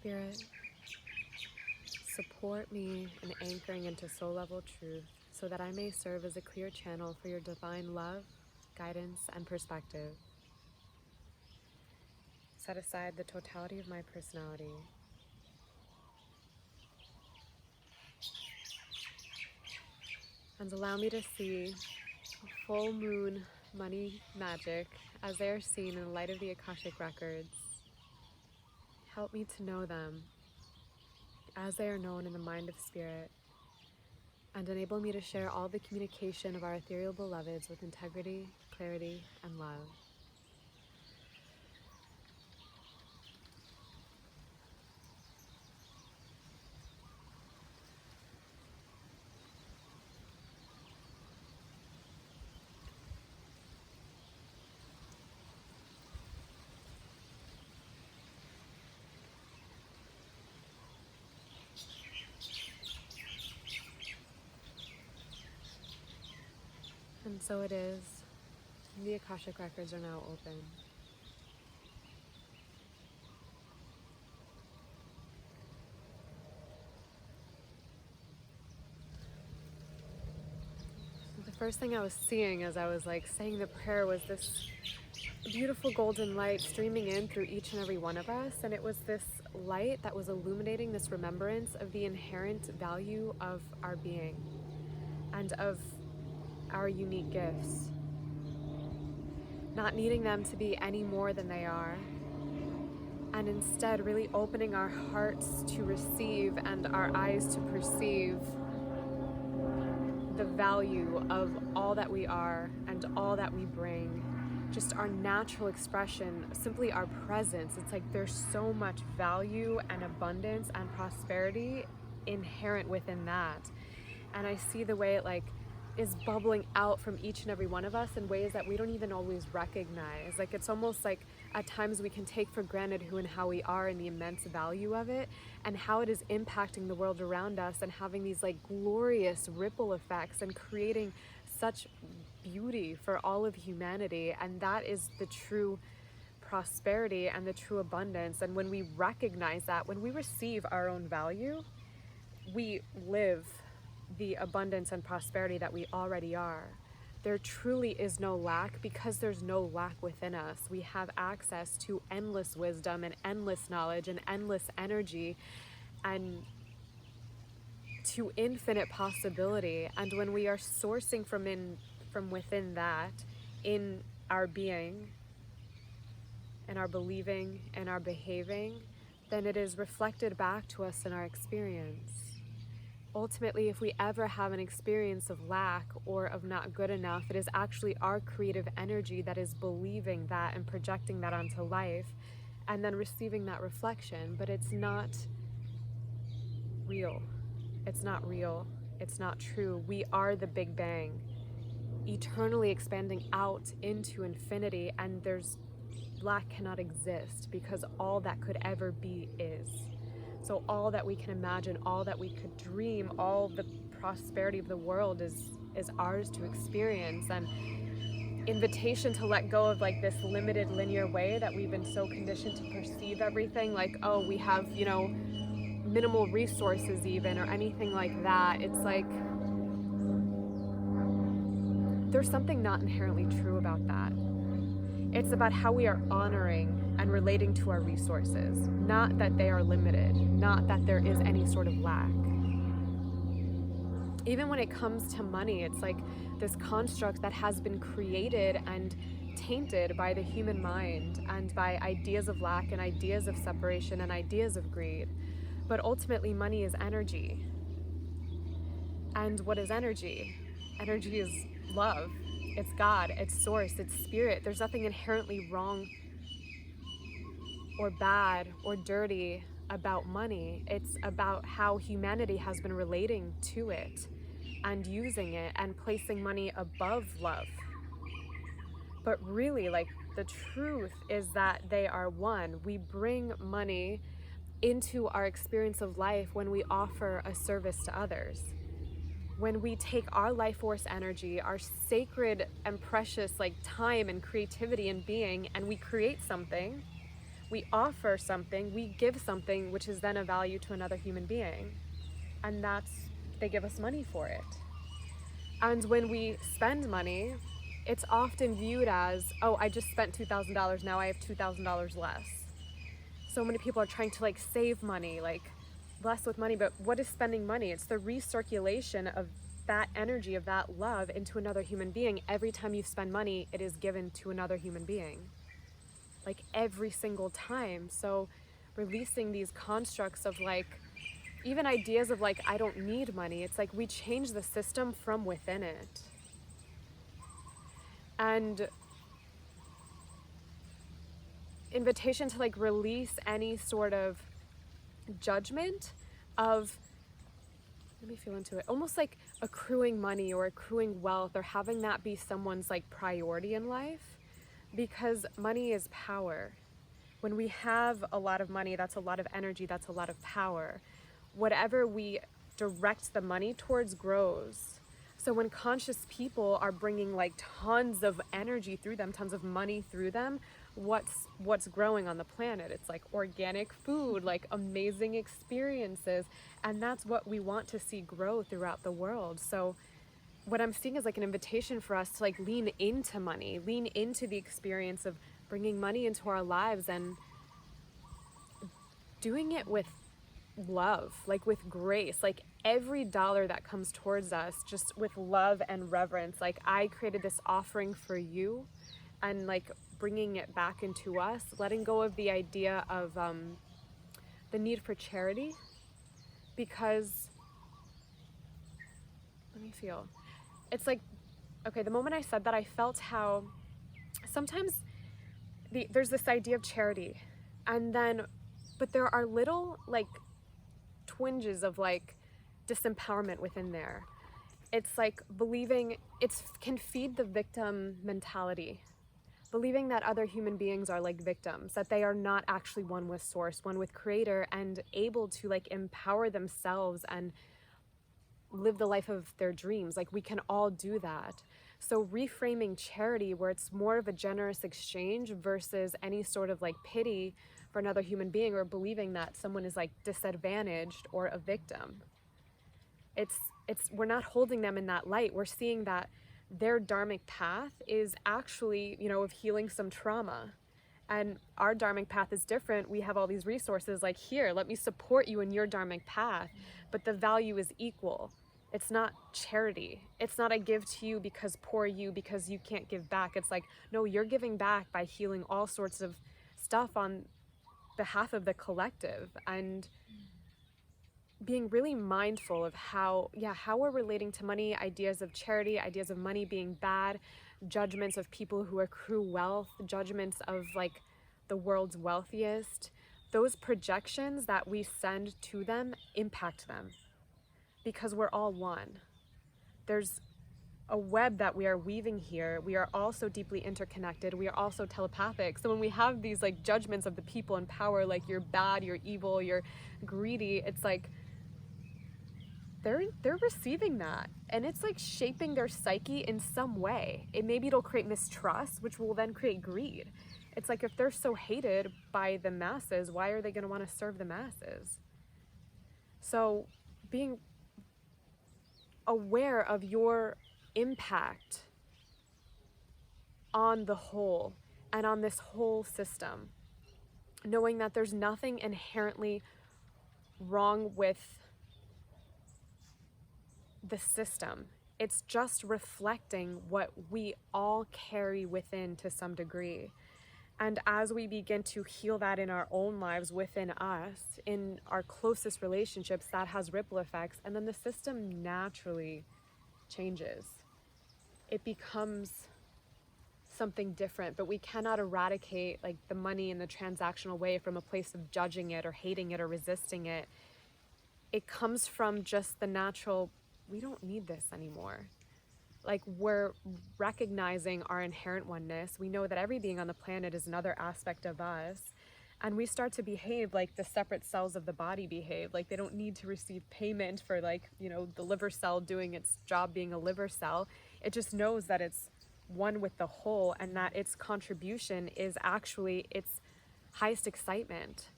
Spirit, support me in anchoring into soul level truth so that I may serve as a clear channel for your divine love, guidance, and perspective. Set aside the totality of my personality and allow me to see full moon money magic as they are seen in the light of the Akashic Records. Help me to know them as they are known in the mind of spirit, and enable me to share all the communication of our ethereal beloveds with integrity, clarity, and love. And so it is. The Akashic Records are now open. The first thing I was seeing as I was saying the prayer was this beautiful golden light streaming in through each and every one of us, and it was this light that was illuminating this remembrance of the inherent value of our being and of our unique gifts, not needing them to be any more than they are, and instead really opening our hearts to receive and our eyes to perceive the value of all that we are and all that we bring. Just our natural expression, simply our presence. It's like there's so much value and abundance and prosperity inherent within that. And I see the way it is bubbling out from each and every one of us in ways that we don't even always recognize. It's almost like at times we can take for granted who and how we are and the immense value of it and how it is impacting the world around us and having these glorious ripple effects and creating such beauty for all of humanity. And that is the true prosperity and the true abundance. And when we recognize that, when we receive our own value, we live the abundance and prosperity that we already are. There truly is no lack because there's no lack within us. We have access to endless wisdom and endless knowledge and endless energy and to infinite possibility. And when we are sourcing from within that, in our being, in our believing, and our behaving, then it is reflected back to us in our experience. Ultimately, if we ever have an experience of lack or of not good enough, it is actually our creative energy that is believing that and projecting that onto life and then receiving that reflection. But it's not real. It's not real. It's not true. We are the Big Bang, eternally expanding out into infinity, and lack cannot exist because all that could ever be is. So all that we can imagine, all that we could dream, all the prosperity of the world is ours to experience. And invitation to let go of this limited linear way that we've been so conditioned to perceive everything, oh, we have, minimal resources even, or anything like that. It's there's something not inherently true about that. It's about how we are honoring and relating to our resources, not that they are limited, not that there is any sort of lack. Even when it comes to money, it's this construct that has been created and tainted by the human mind and by ideas of lack and ideas of separation and ideas of greed. But ultimately, money is energy. And what is energy? Energy is love. It's God, it's source, it's spirit. There's nothing inherently wrong or bad or dirty about money. It's about how humanity has been relating to it and using it and placing money above love. But really, the truth is that they are one. We bring money into our experience of life when we offer a service to others. When we take our life force energy, our sacred and precious time and creativity and being, and we create something, We offer something, we give something, which is then a value to another human being. And they give us money for it. And when we spend money, it's often viewed as, oh, I just spent $2,000, now I have $2,000 less. So many people are trying to like save money, like less with money, but what is spending money? It's the recirculation of that energy, of that love into another human being. Every time you spend money, it is given to another human being. Like every single time. So releasing these constructs of like, even ideas of like, I don't need money. It's like we change the system from within it. And invitation to like release any sort of judgment of, let me feel into it, almost like accruing money or accruing wealth or having that be someone's like priority in life, because money is power. When we have a lot of money, that's a lot of energy, that's a lot of power. Whatever we direct the money towards grows. So when conscious people are bringing like tons of energy through them, tons of money through them, what's growing on the planet? It's like organic food, like amazing experiences, and that's what we want to see grow throughout the world. So what I'm seeing is like an invitation for us to like lean into money, lean into the experience of bringing money into our lives and doing it with love, like with grace, like every dollar that comes towards us, just with love and reverence. Like I created this offering for you, and like bringing it back into us, letting go of the idea of the need for charity, because let me feel, it's like, okay, the moment I said that, I felt how sometimes there's this idea of charity, and then, but there are little like twinges of like disempowerment within there. It's like believing can feed the victim mentality, believing that other human beings are like victims, that they are not actually one with source, one with creator, and able to like empower themselves and live the life of their dreams. Like we can all do that. So reframing charity where it's more of a generous exchange versus any sort of like pity for another human being, or believing that someone is like disadvantaged or a victim. It's we're not holding them in that light. We're seeing that their dharmic path is actually, of healing some trauma. And our dharmic path is different. We have all these resources like, here, let me support you in your dharmic path. But the value is equal. It's not charity. It's not I give to you because poor you, because you can't give back. It's like, no, you're giving back by healing all sorts of stuff on behalf of the collective, and being really mindful of how we're relating to money, ideas of charity, ideas of money being bad, judgments of people who accrue wealth, judgments of like the world's wealthiest. Those projections that we send to them impact them, because we're all one. There's a web that we are weaving here. We are also deeply interconnected. We are also telepathic. So when we have these like judgments of the people in power, like you're bad, you're evil, you're greedy, it's like they're receiving that, and it's like shaping their psyche in some way. Maybe it'll create mistrust, which will then create greed. It's like, if they're so hated by the masses, why are they going to want to serve the masses? So being aware of your impact on the whole and on this whole system, knowing that there's nothing inherently wrong with the system. It's just reflecting what we all carry within to some degree. And as we begin to heal that in our own lives, within us, in our closest relationships, that has ripple effects. And then the system naturally changes. It becomes something different, but we cannot eradicate like the money in the transactional way from a place of judging it or hating it or resisting it. It comes from just the natural, we don't need this anymore. Like, we're recognizing our inherent oneness. We know that every being on the planet is another aspect of us. And we start to behave like the separate cells of the body behave. Like, they don't need to receive payment for like, the liver cell doing its job being a liver cell. It just knows that it's one with the whole, and that its contribution is actually its highest excitement.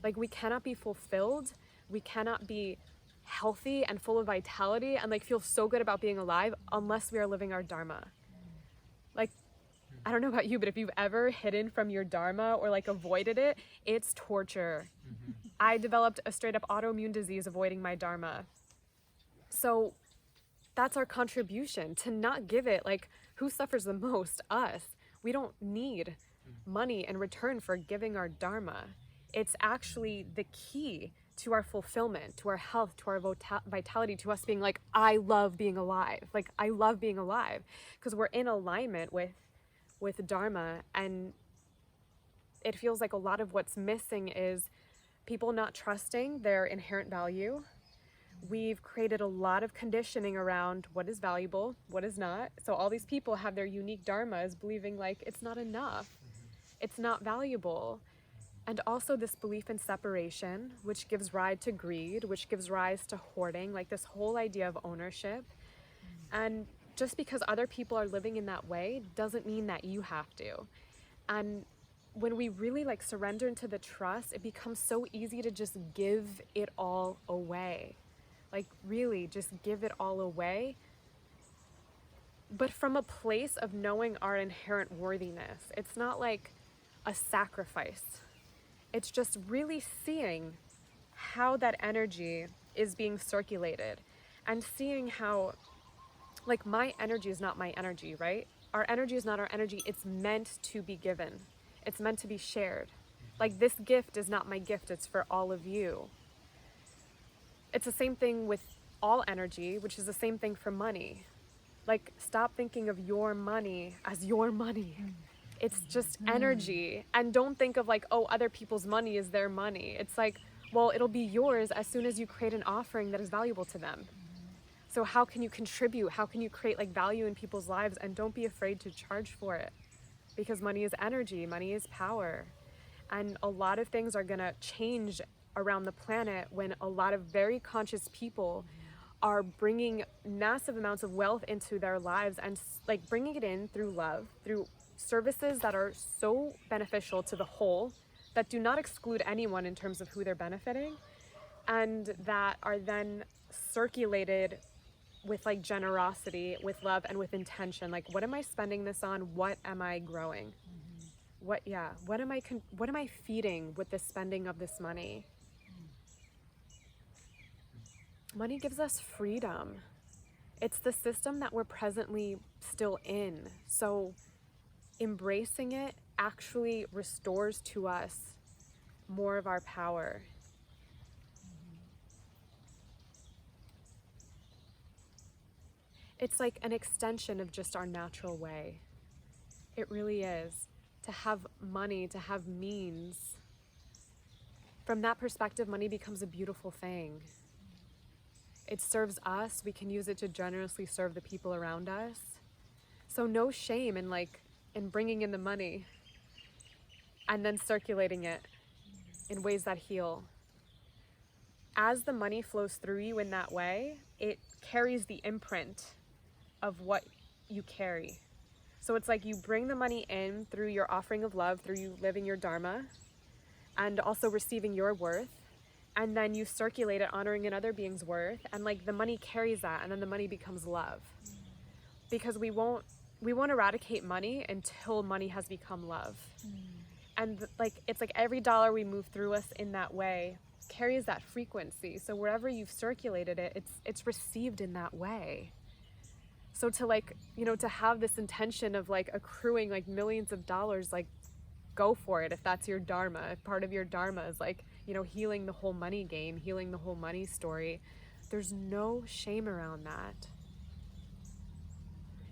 Like, we cannot be fulfilled, we cannot be healthy and full of vitality and like feel so good about being alive unless we are living our dharma. Like, I don't know about you, but if you've ever hidden from your dharma or like avoided it, it's torture. I developed a straight up autoimmune disease avoiding my dharma. So that's our contribution, to not give it. Like, who suffers the most? Us. We don't need money in return for giving our dharma. It's actually the key to our fulfillment, to our health, to our vitality, to us being like, I love being alive. Like, I love being alive because we're in alignment with dharma. And it feels like a lot of what's missing is people not trusting their inherent value. We've created a lot of conditioning around what is valuable, what is not. So all these people have their unique dharmas believing like it's not enough, it's not valuable. And also this belief in separation, which gives rise to greed, which gives rise to hoarding, like this whole idea of ownership. And just because other people are living in that way doesn't mean that you have to. And when we really like surrender into the trust, it becomes so easy to just give it all away. Like, really just give it all away, but from a place of knowing our inherent worthiness. It's not like a sacrifice. It's just really seeing how that energy is being circulated and seeing how, like, my energy is not my energy, right? Our energy is not our energy. It's meant to be given. It's meant to be shared. Like, this gift is not my gift. It's for all of you. It's the same thing with all energy, which is the same thing for money. Like, stop thinking of your money as your money. It's just energy. And don't think of like, oh, other people's money is their money. It's like, well, it'll be yours as soon as you create an offering that is valuable to them. So how can you contribute? How can you create like value in people's lives? And don't be afraid to charge for it, because money is energy, money is power. And a lot of things are gonna change around the planet when a lot of very conscious people are bringing massive amounts of wealth into their lives and like bringing it in through love, through services that are so beneficial to the whole, that do not exclude anyone in terms of who they're benefiting, and that are then circulated with like generosity, with love, and with intention. Like, what am I spending this on? What am I growing? What am I feeding with the spending of this money? Money gives us freedom. It's the system that we're presently still in. So embracing it actually restores to us more of our power. It's like an extension of just our natural way. It really is. To have money, to have means. From that perspective, money becomes a beautiful thing. It serves us. We can use it to generously serve the people around us. So no shame in bringing in the money and then circulating it in ways that heal. As the money flows through you in that way, it carries the imprint of what you carry. So it's like you bring the money in through your offering of love, through you living your dharma, and also receiving your worth. And then you circulate it, honoring another being's worth, and like the money carries that, and then the money becomes love. Because we won't eradicate money until money has become love. And like it's like every dollar we move through us in that way carries that frequency. So wherever you've circulated it, it's received in that way. So to have this intention of like accruing like millions of dollars, like go for it if that's your dharma. If part of your dharma is like, healing the whole money game, healing the whole money story, there's no shame around that.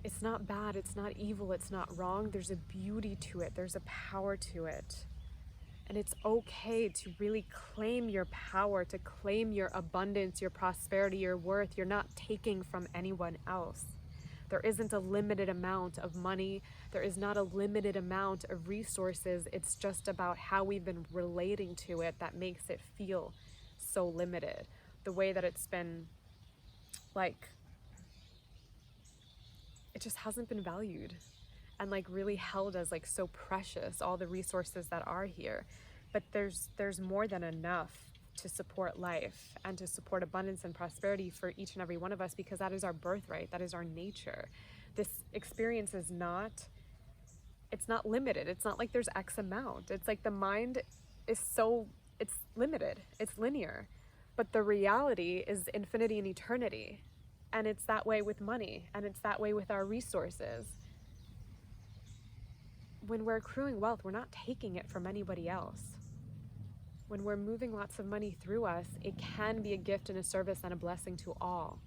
It's not bad, it's not evil, it's not wrong. There's a beauty to it, there's a power to it. And it's okay to really claim your power, to claim your abundance, your prosperity, your worth. You're not taking from anyone else. There isn't a limited amount of money. There is not a limited amount of resources. It's just about how we've been relating to it that makes it feel so limited. The way that it's been, like, it just hasn't been valued and like really held as like so precious, all the resources that are here. but there's more than enough to support life and to support abundance and prosperity for each and every one of us, because that is our birthright, that is our nature. This experience is not, it's not limited. It's not like there's X amount. It's like the mind is so, it's limited, it's linear, but the reality is infinity and eternity. And it's that way with money, and it's that way with our resources. When we're accruing wealth, we're not taking it from anybody else. When we're moving lots of money through us, it can be a gift and a service and a blessing to all.